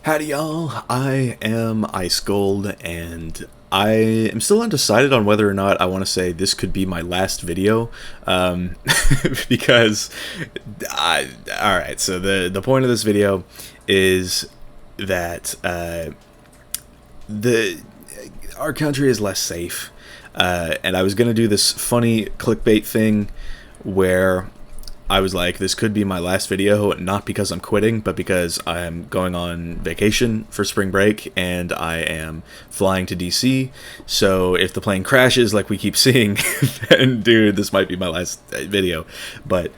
Howdy y'all, I am Ice Gold, and I am still undecided on whether or not I want to say this could be my last video, because, alright, so the point of this video is that our country is less safe, and I was going to do this funny clickbait thing where I was like, this could be my last video, not because I'm quitting, but because I'm going on vacation for spring break, and I am flying to DC, so if the plane crashes like we keep seeing, then, dude, this might be my last video. But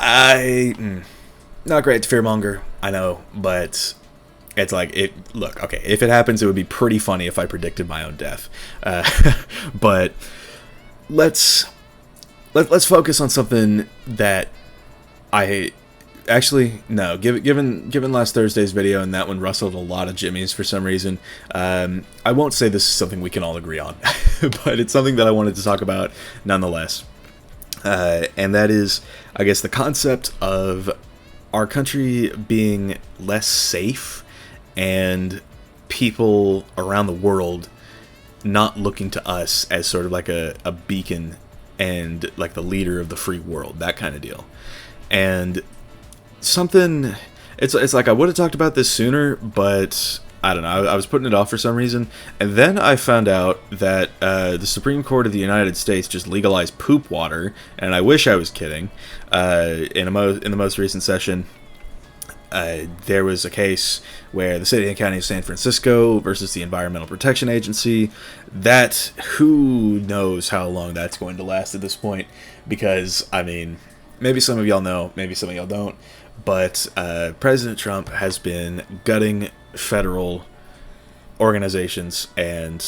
not great to fearmonger, I know, but it's like, look, okay, if it happens, it would be pretty funny if I predicted my own death, but let's focus on something that I actually no. Given last Thursday's video, and that one rustled a lot of jimmies for some reason. I won't say this is something we can all agree on, but it's something that I wanted to talk about nonetheless. And that is, I guess, the concept of our country being less safe and people around the world not looking to us as sort of like a beacon and like the leader of the free world, that kind of deal. And something, it's like I would have talked about this sooner, but I don't know, I was putting it off for some reason, and then I found out that the Supreme Court of the United States just legalized poop water, and I wish I was kidding. In the most recent session, there was a case where the city and county of San Francisco versus the Environmental Protection Agency. That, who knows how long that's going to last at this point, because, I mean, maybe some of y'all know, maybe some of y'all don't, but President Trump has been gutting federal organizations and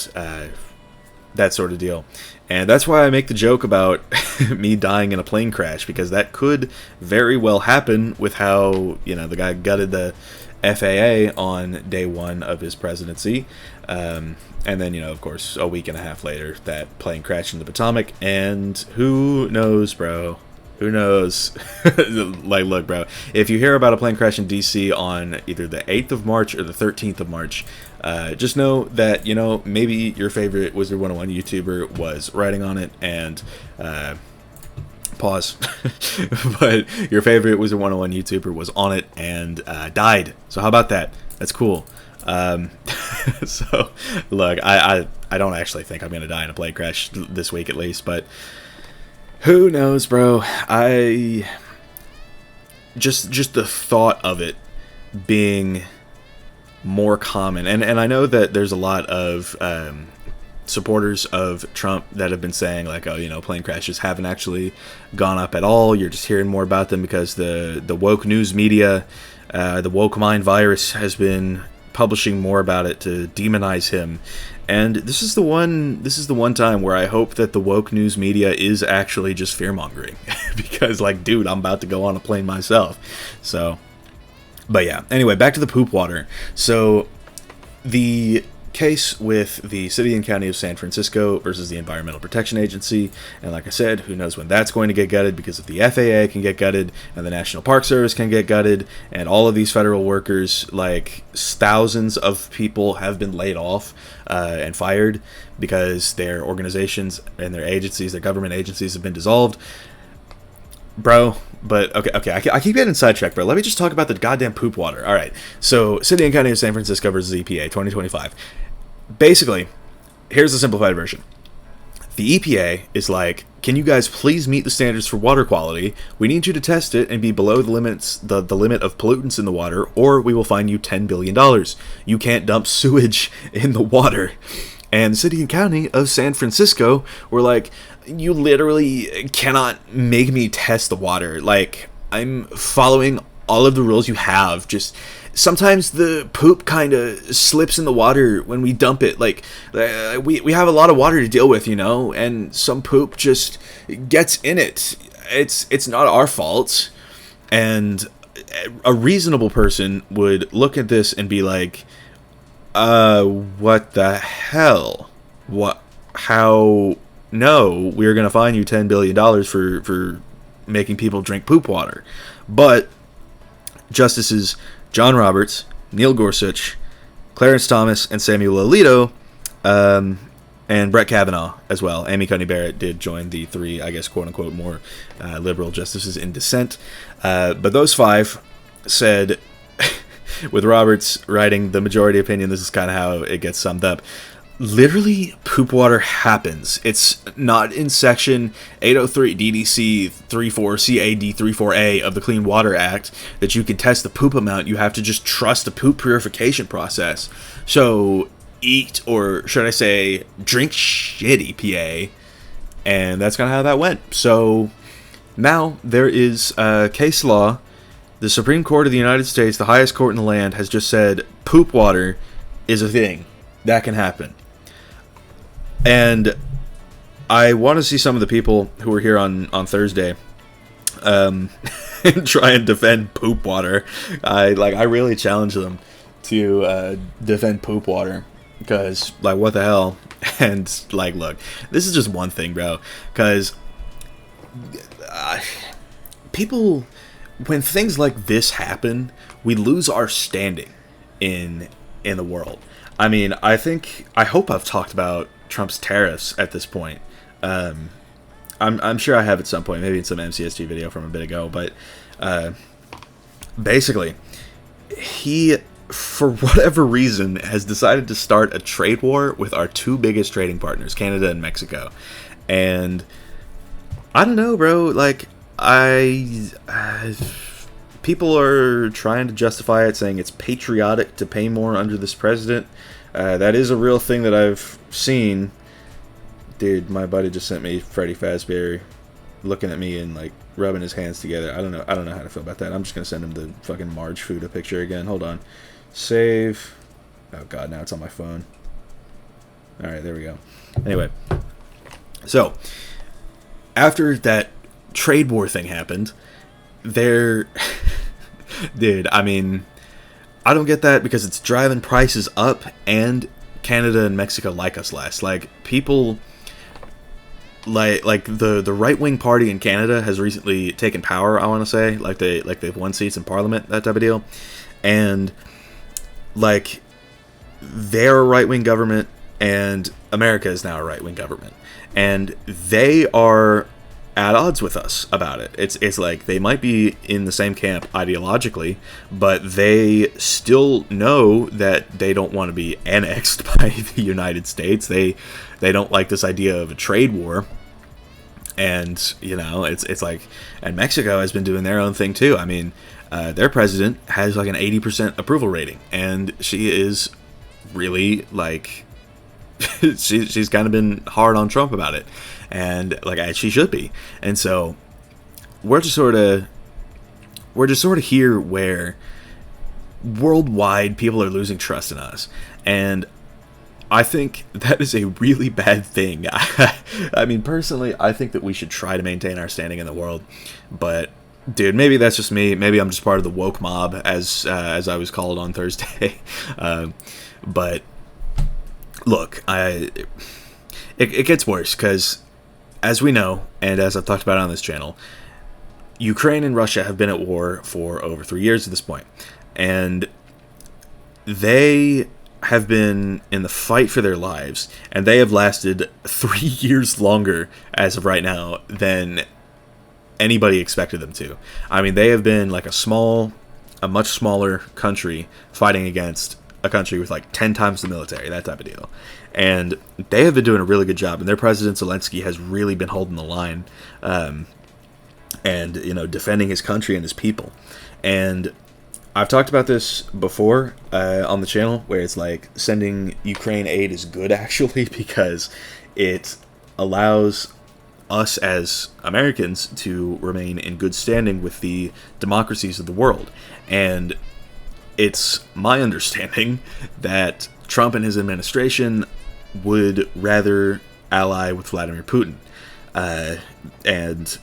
that sort of deal. And that's why I make the joke about me dying in a plane crash, because that could very well happen with how, you know, the guy gutted the FAA on day one of his presidency. And then, you know, of course, a week and a half later, that plane crashed in the Potomac. And who knows, bro? Who knows? Like, look, bro, if you hear about a plane crash in DC on either the 8th of March or the 13th of March, just know that, you know, maybe your favorite Wizard101 YouTuber was writing on it and, pause, but your favorite Wizard101 YouTuber was on it and died. So how about that? That's cool. So, look, I don't actually think I'm going to die in a plane crash this week at least, but who knows, bro? Just the thought of it being more common, and I know that there's a lot of supporters of Trump that have been saying, like, oh, you know, plane crashes haven't actually gone up at all. You're just hearing more about them because the woke news media, the woke mind virus, has been publishing more about it to demonize him. And this is the one time where I hope that the woke news media is actually just fear-mongering. Because, like, dude, I'm about to go on a plane myself. So, but yeah. Anyway, back to the poop water. So, the case with the city and county of San Francisco versus the Environmental Protection Agency, and like I said, who knows when that's going to get gutted, because if the FAA can get gutted, and the National Park Service can get gutted, and all of these federal workers, like thousands of people have been laid off and fired because their organizations and their agencies, their government agencies, have been dissolved, bro. But okay, I keep getting sidetracked, bro. Let me just talk about the goddamn poop water. All right, so City and County of San Francisco versus EPA 2025. Basically, here's the simplified version. The EPA is like, can you guys please meet the standards for water quality? We need you to test it and be below the limits, the limit of pollutants in the water, or we will fine you $10 billion. You can't dump sewage in the water. And the City and County of San Francisco were like, you literally cannot make me test the water. Like, I'm following all of the rules you have. Just sometimes the poop kind of slips in the water when we dump it. Like, we have a lot of water to deal with, you know, and some poop just gets in it. It's not our fault. And a reasonable person would look at this and be like, what the hell? What? How? No, we're going to fine you $10 billion for making people drink poop water. But Justices John Roberts, Neil Gorsuch, Clarence Thomas, and Samuel Alito, and Brett Kavanaugh as well. Amy Coney Barrett did join the 3, I guess, quote-unquote, more liberal justices in dissent. But those 5 said, with Roberts writing the majority opinion, this is kind of how it gets summed up. Literally, poop water happens. It's not in Section 803 DDC 34 CAD 34A of the Clean Water Act that you can test the poop amount. You have to just trust the poop purification process. So eat, or should I say, drink shitty, PA. And that's kind of how that went. So now there is case law. The Supreme Court of the United States, the highest court in the land, has just said poop water is a thing. That can happen. And I want to see some of the people who were here on Thursday try and defend poop water. I really challenge them to defend poop water, because, like, what the hell? And, like, look, this is just one thing, bro, because people, when things like this happen, we lose our standing in the world. I mean, I hope I've talked about Trump's tariffs at this point. I'm sure I have at some point, maybe in some MCSG video from a bit ago, but basically, he, for whatever reason, has decided to start a trade war with our 2 biggest trading partners, Canada and Mexico. And I don't know, bro, like, people are trying to justify it, saying it's patriotic to pay more under this president. That is a real thing that I've seen. Dude, my buddy just sent me Freddy Fazbear looking at me and, like, rubbing his hands together. I don't know how to feel about that. I'm just gonna send him the fucking Marge Fuda picture again. Hold on. Save. Oh god, now it's on my phone. Alright, there we go. Anyway. So, after that trade war thing happened, dude, I mean, I don't get that, because it's driving prices up, and Canada and Mexico like us less. Like, people, like the right-wing party in Canada has recently taken power, I want to say. They've won seats in Parliament, that type of deal. And, like, they're a right-wing government, and America is now a right-wing government. And they are at odds with us about it. It's like they might be in the same camp ideologically, but they still know that they don't want to be annexed by the United States. They don't like this idea of a trade war. And, you know, it's like, and Mexico has been doing their own thing too. I mean, their president has like an 80% approval rating, and she is really, like, she's kind of been hard on Trump about it, and, like, as she should be. And so we're just sort of here where worldwide people are losing trust in us, and I think that is a really bad thing. I mean, personally, I think that we should try to maintain our standing in the world, but dude, maybe that's just me. Maybe I'm just part of the woke mob, as I was called on Thursday. But look, it gets worse, because as we know, and as I've talked about on this channel, Ukraine and Russia have been at war for over 3 years at this point, and they have been in the fight for their lives, and they have lasted 3 years longer as of right now than anybody expected them to. I mean, they have been like a much smaller country fighting against a country with like 10 times the military, that type of deal. And they have been doing a really good job, and their president Zelensky has really been holding the line, and, you know, defending his country and his people. And I've talked about this before on the channel, where it's like sending Ukraine aid is good, actually, because it allows us as Americans to remain in good standing with the democracies of the world. And it's my understanding that Trump and his administration would rather ally with Vladimir Putin. And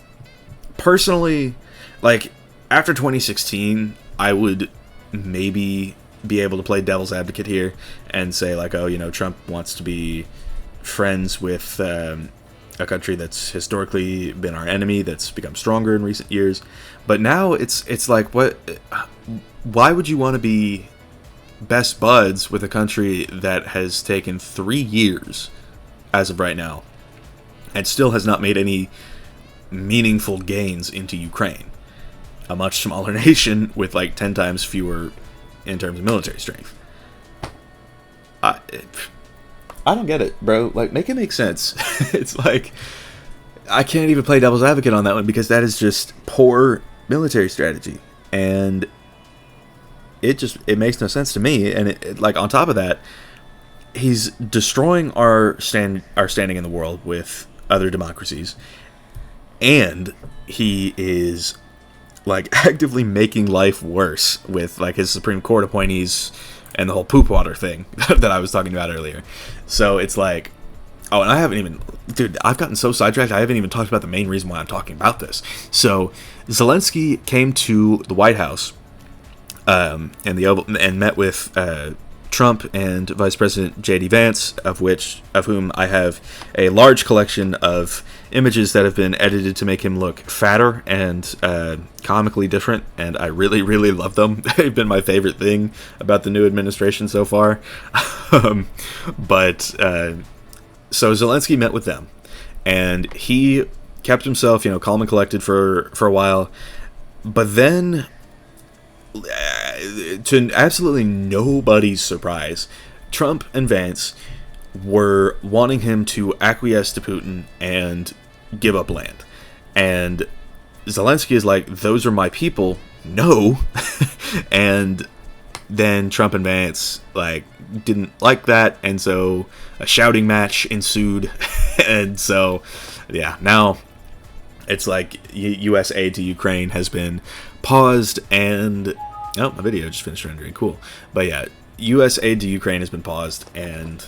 personally, like, after 2016, I would maybe be able to play devil's advocate here and say, like, oh, you know, Trump wants to be friends with a country that's historically been our enemy, that's become stronger in recent years. But now it's like, why would you want to be best buds with a country that has taken 3 years as of right now and still has not made any meaningful gains into Ukraine. A much smaller nation with like 10 times fewer in terms of military strength. I don't get it, bro. Like, make it make sense. It's like, I can't even play devil's advocate on that one because that is just poor military strategy. And it makes no sense to me. And like, on top of that, he's destroying our standing in the world with other democracies. And he is like actively making life worse with like his Supreme Court appointees and the whole poop water thing that I was talking about earlier. So it's like, oh, and I haven't even, dude, I've gotten so sidetracked, I haven't even talked about the main reason why I'm talking about this. So Zelensky came to the White House and met with Trump and Vice President J.D. Vance, of whom I have a large collection of images that have been edited to make him look fatter and comically different, and I really, really love them. They've been my favorite thing about the new administration so far. So Zelensky met with them, and he kept himself, calm and collected for a while, but then, to absolutely nobody's surprise, Trump and Vance were wanting him to acquiesce to Putin and give up land. And Zelensky is like, those are my people. No. And then Trump and Vance didn't like that, and so a shouting match ensued. And so, yeah, now it's like U.S. aid to Ukraine has been paused, and oh, my video just finished rendering. Cool. But yeah, U.S. aid to Ukraine has been paused, and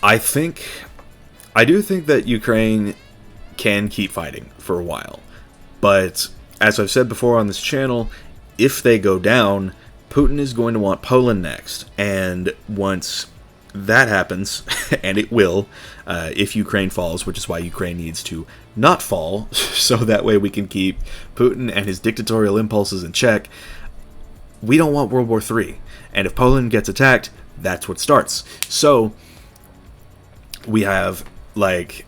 I do think that Ukraine can keep fighting for a while. But as I've said before on this channel, if they go down, Putin is going to want Poland next. And once that happens, and it will, if Ukraine falls, which is why Ukraine needs to not fall, so that way we can keep Putin and his dictatorial impulses in check, we don't want World War III. And if Poland gets attacked, that's what starts. So we have, it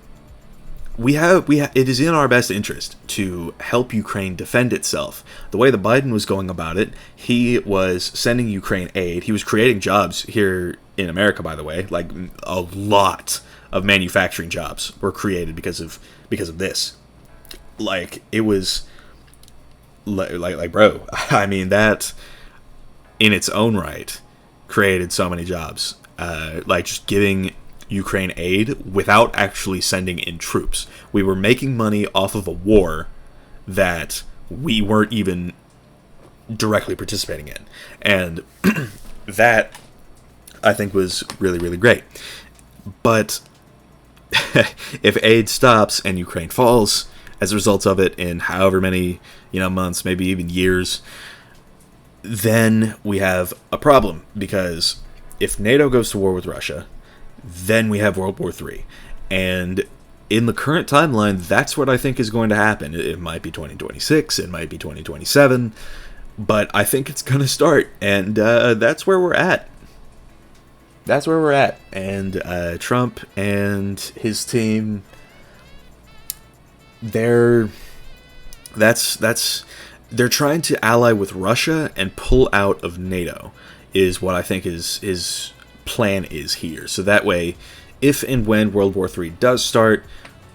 is in our best interest to help Ukraine defend itself. The way that Biden was going about it, he was sending Ukraine aid. He was creating jobs here in America, by the way. Like, a lot of manufacturing jobs were created because of this. Like, it was like bro, I mean, that in its own right created so many jobs. Just giving Ukraine aid without actually sending in troops. We were making money off of a war that we weren't even directly participating in. And that, I think, was really, really great. But if aid stops and Ukraine falls as a result of it in however many, months, maybe even years, then we have a problem. Because if NATO goes to war with Russia, then we have World War III. And in the current timeline, that's what I think is going to happen. It might be 2026, it might be 2027, but I think it's going to start, and that's where we're at. That's where we're at. And Trump and his team, they're trying to ally with Russia and pull out of NATO, is what I think his plan is here. So that way, if and when World War III does start,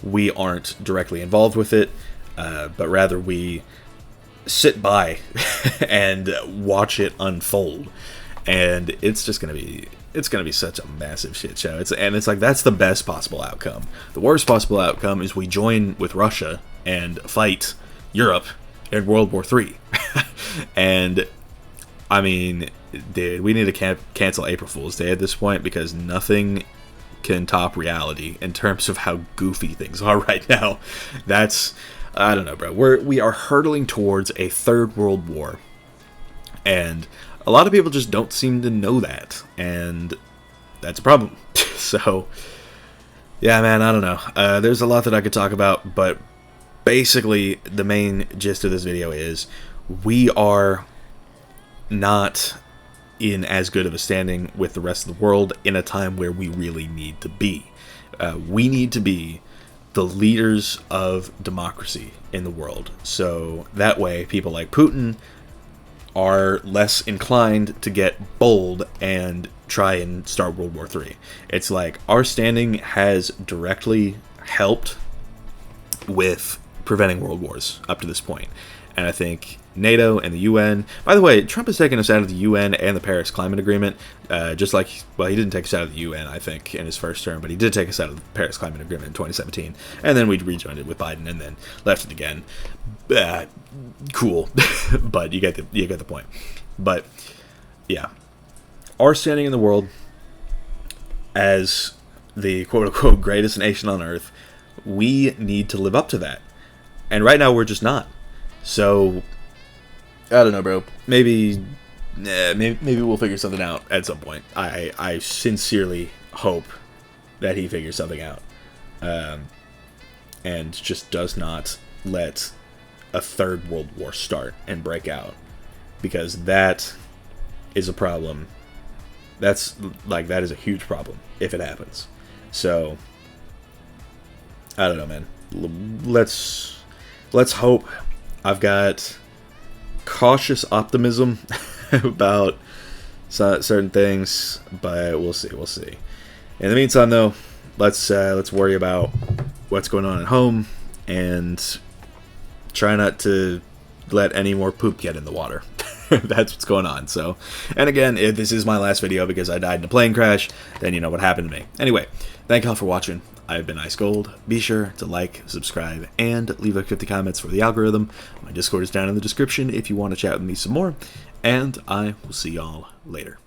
we aren't directly involved with it, but rather we sit by and watch it unfold. And it's just gonna be such a massive shit show. It's like, that's the best possible outcome. The worst possible outcome is we join with Russia and fight Europe in World War III. And I mean, dude, we need to cancel April Fool's Day at this point, because nothing can top reality in terms of how goofy things are right now. I don't know, bro. We are hurtling towards a third world war, and a lot of people just don't seem to know that, and that's a problem. So, yeah, man, I don't know. There's a lot that I could talk about, but basically the main gist of this video is we are not in as good of a standing with the rest of the world in a time where we really need to be. We need to be the leaders of democracy in the world. So that way, people like Putin are less inclined to get bold and try and start World War III. It's like our standing has directly helped with preventing world wars up to this point. And I think NATO and the UN... By the way, Trump has taken us out of the UN and the Paris Climate Agreement, just like... Well, he didn't take us out of the UN, I think, in his first term, but he did take us out of the Paris Climate Agreement in 2017. And then we rejoined it with Biden and then left it again. Cool. But you get the point. But, yeah. Our standing in the world as the quote-unquote greatest nation on Earth, we need to live up to that. And right now, we're just not. So, I don't know, bro. Maybe we'll figure something out at some point. I sincerely hope that he figures something out. And just does not let a third world war start and break out. Because that is a problem. That is a huge problem if it happens. So, I don't know, man. Let's hope. I've got cautious optimism about certain things, but we'll see. We'll see. In the meantime, though, let's worry about what's going on at home and try not to let any more poop get in the water. That's what's going on. So, and again, if this is my last video because I died in a plane crash, then you know what happened to me. Anyway, thank y'all for watching. I've been Ice Gold. Be sure to like, subscribe, and leave like 50 comments for the algorithm. My Discord is down in the description if you want to chat with me some more. And I will see y'all later.